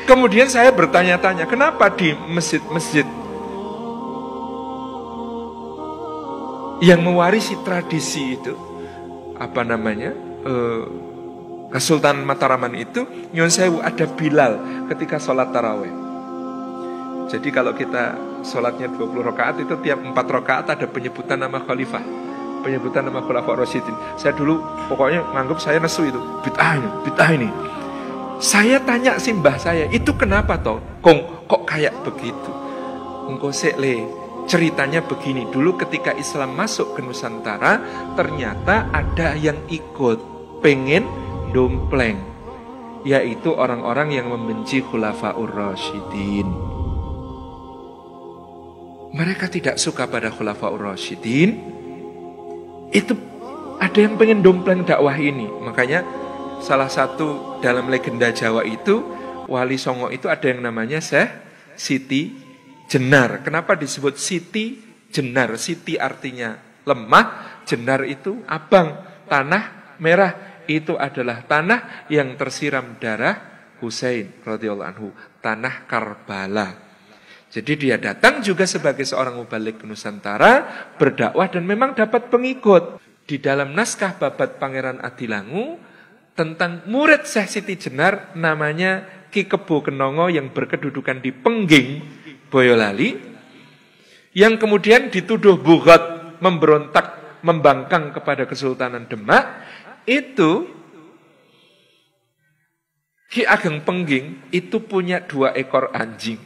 Kemudian saya bertanya-tanya, kenapa di masjid-masjid yang mewarisi tradisi itu, apa namanya, Kesultanan Mataraman itu, nyuwun sewu, ada Bilal ketika sholat taraweh. Jadi kalau kita sholatnya 20 rakaat itu tiap 4 rakaat ada penyebutan nama khalifah, penyebutan nama khulafaur rasyidin. Saya dulu pokoknya nganggap saya nesu itu, bid'ah ini. Saya tanya si mbah saya, itu kenapa toh? Kok kayak begitu? Engko sekle, ceritanya begini. Dulu ketika Islam masuk ke Nusantara, ternyata ada yang ikut pengen dompleng, yaitu orang-orang yang membenci khulafaur rasyidin. Mereka tidak suka pada khulafaur rasyidin. Itu ada yang pengen dompleng dakwah ini. Makanya salah satu dalam legenda Jawa itu, Wali Songo itu ada yang namanya Syekh Siti Jenar. Kenapa disebut Siti Jenar? Siti artinya lemah, Jenar itu abang, tanah merah. Itu adalah tanah yang tersiram darah Husain radhiyallahu anhu, tanah Karbala. Jadi dia datang juga sebagai seorang mubalik ke Nusantara, berdakwah dan memang dapat pengikut. Di dalam naskah Babat Pangeran Adilangu tentang murid Syekh Siti Jenar namanya Ki Kebo Kenongo yang berkedudukan di Pengging, Boyolali, yang kemudian dituduh bughat, memberontak, membangkang kepada Kesultanan Demak. Itu Ki Ageng Pengging itu punya 2 ekor anjing.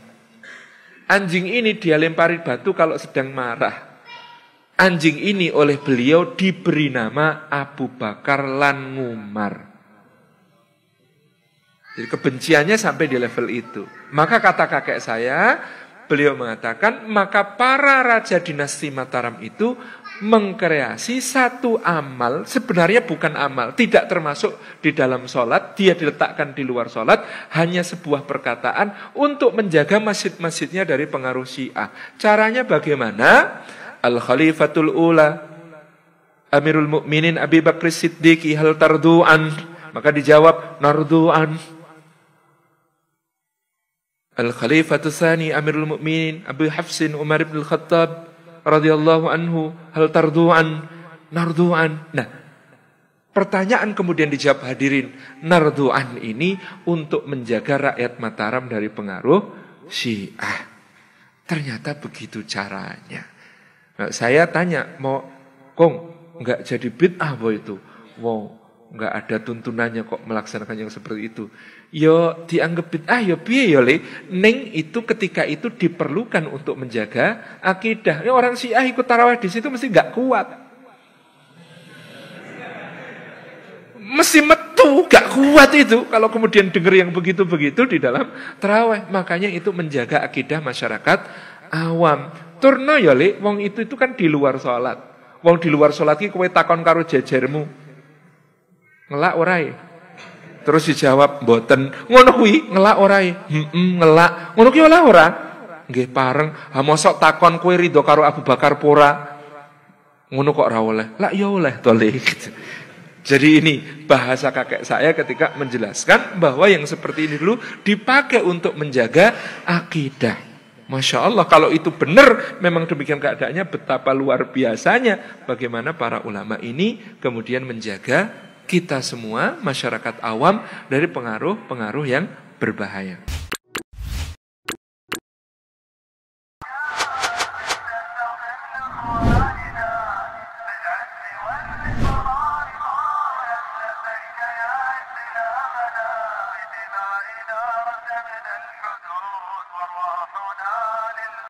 Anjing ini dia lempari batu kalau sedang marah. Anjing ini oleh beliau diberi nama Abu Bakar lan Ngumar. Jadi kebenciannya sampai di level itu. Maka kata kakek saya, beliau mengatakan, maka para raja dinasti Mataram itu mengkreasi satu amal, sebenarnya bukan amal, tidak termasuk di dalam sholat, dia diletakkan di luar sholat, hanya sebuah perkataan untuk menjaga masjid-masjidnya dari pengaruh Syiah. Caranya bagaimana? Al-Khalifatul Ula Amirul Mukminin Abi Bakr Siddiqi hal tardu'an. Maka dijawab, nardu'an. Al-Khalifatul Tsani Amirul Mukminin Abu Hafsin Umar ibn al-Khattab radhiyallahu anhu hal tardu'an, nardu'an. Nah, pertanyaan kemudian dijawab hadirin, nardu'an ini untuk menjaga rakyat Mataram dari pengaruh Syiah. Ternyata begitu caranya. Nah, saya tanya, mau enggak jadi bid'ah apa itu? Wow, enggak ada tuntunannya kok melaksanakan yang seperti itu. Yo dianggap bid'ah yo piye yo le, ning itu ketika itu diperlukan untuk menjaga akidah. Ya, orang Syiah ikut tarawih di situ mesti enggak kuat. Mesti metu, enggak kuat itu kalau kemudian dengar yang begitu-begitu di dalam tarawih. Makanya itu menjaga akidah masyarakat awam. Turno yo le, wong itu kan di luar salat. Wong di luar salat iki kowe takon karo jejermu. Ngelak orae. Terus dijawab mboten. Ngono kuwi ngelak orae. Ngelak. Ngono ki ora. Nggih pareng. Ha mosok takon kowe rido karo Abu Bakar pora. Ngono kok ora oleh. Lah ya oleh to le. Jadi ini bahasa kakek saya ketika menjelaskan bahwa yang seperti ini dulu dipakai untuk menjaga akidah. Masya Allah, kalau itu benar, memang demikian keadaannya, betapa luar biasanya bagaimana para ulama ini kemudian menjaga kita semua, masyarakat awam, dari pengaruh-pengaruh yang berbahaya.